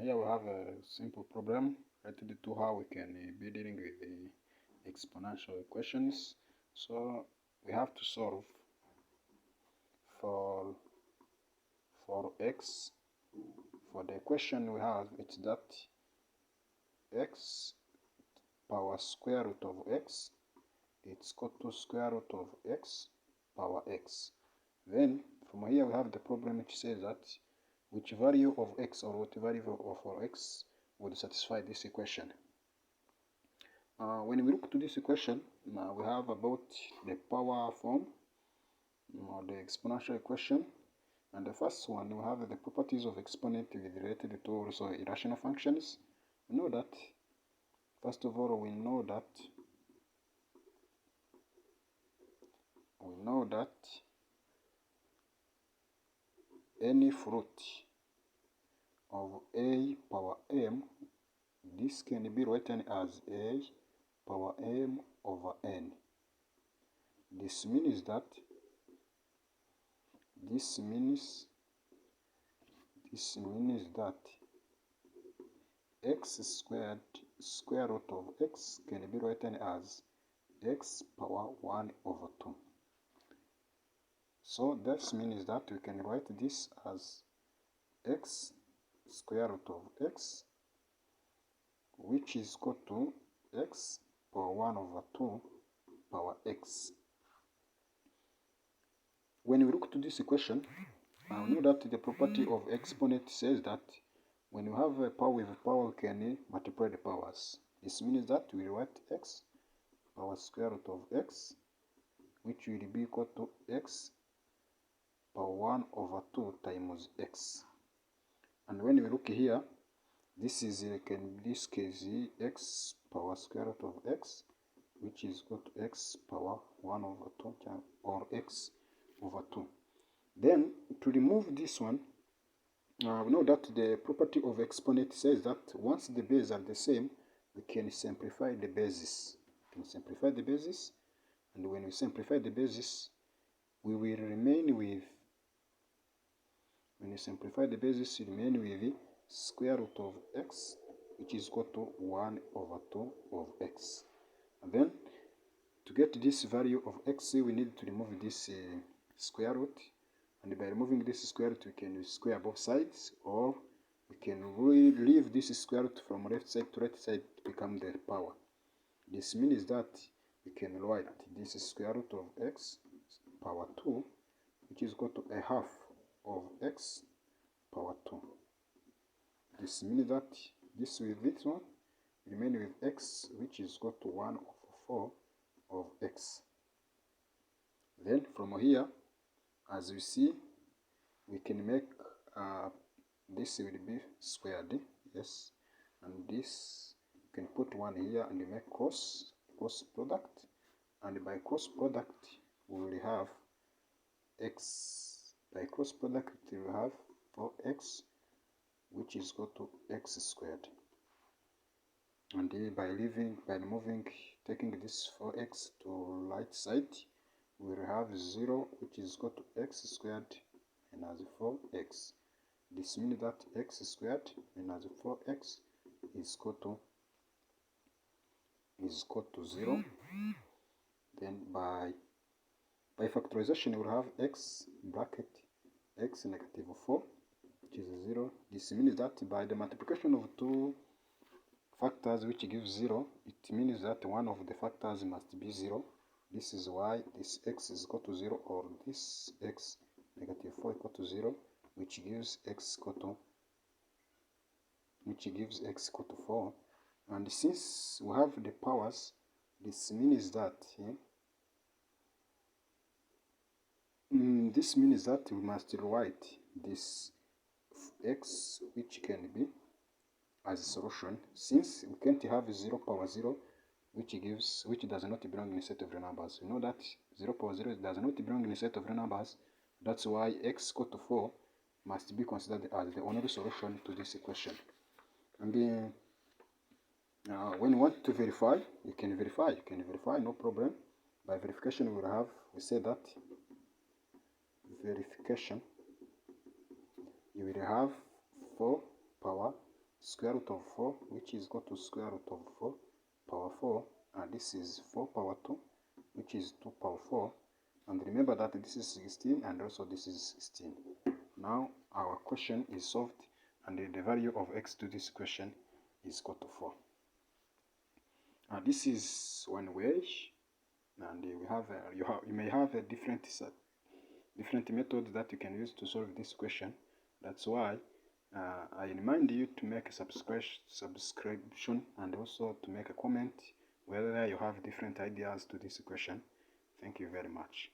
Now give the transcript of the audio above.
Here we have a simple problem related to how we can be dealing with the exponential equations. So we have to solve for x. For the equation we have, it's that x power square root of x, it's equal to square root of x power x. Then from here we have the problem which says that which value of x or what value of x would satisfy this equation. When we look to this equation, we have about the power form or the exponential equation, and the first one we have the properties of exponent related to also irrational functions. We know that first of all we know that any fruit of a power m, this can be written as a power m over n. This means that x squared square root of x can be written as x power 1 over 2. So this means that we can write this as x square root of x, which is equal to x power 1 over 2 power x. When we look to this equation, we know that the property of exponent says that when you have a power with a power, we can multiply the powers. This means that we write x power square root of x, which will be equal to x power 1 over 2 times x. And when we look here, this is in this case x power square root of x, which is equal to x power 1 over 2 or x over 2. Then to remove this one, we know that the property of exponent says that once the bases are the same, we can simplify the basis. And when we simplify the basis, we will remain with, when you simplify the basis, you remain with the square root of x, which is equal to 1 over 2 of x. And then to get this value of x, we need to remove this square root. And by removing this square root, we can square both sides, or we can leave this square root from left side to right side to become the power. This means that we can write this square root of x power 2, which is equal to a half of x power 2. This means that this with this one remain with x, which is equal to 1 over 4 of x. Then from here, as we see, we can make this will be squared, yes, and this you can put 1 here and make cross product, and by cross product we will have x. By cross product we will have 4x, which is equal to x squared. And by removing, taking this 4x to right side, we will have 0, which is equal to x squared minus 4x. This means that x squared minus 4x is equal to 0. Then by factorization, we will have x bracket x negative 4, which is 0. This means that by the multiplication of two factors which gives 0, it means that one of the factors must be 0. This is why this x is equal to 0, or this x negative 4 equal to 0, which gives x equal to 4. And since we have the powers, this means that we must write this x, which can be as a solution, since we can't have 0 power 0, which does not belong in a set of real numbers. You know that 0 power 0 does not belong in a set of real numbers. That's why x equal to 4 must be considered as the only solution to this equation. And then when you want to verify, you can verify, no problem. By verification, we say that verification, you will have 4 power square root of 4, which is equal to square root of 4 power 4, and this is 4 power 2, which is 2 power 4. And remember that this is 16 and also this is 16. Now our question is solved, and the value of x to this question is equal to 4. This is one way, and we have you may have a different methods that you can use to solve this question. That's why I remind you to make a subscription and also to make a comment whether you have different ideas to this question. Thank you very much.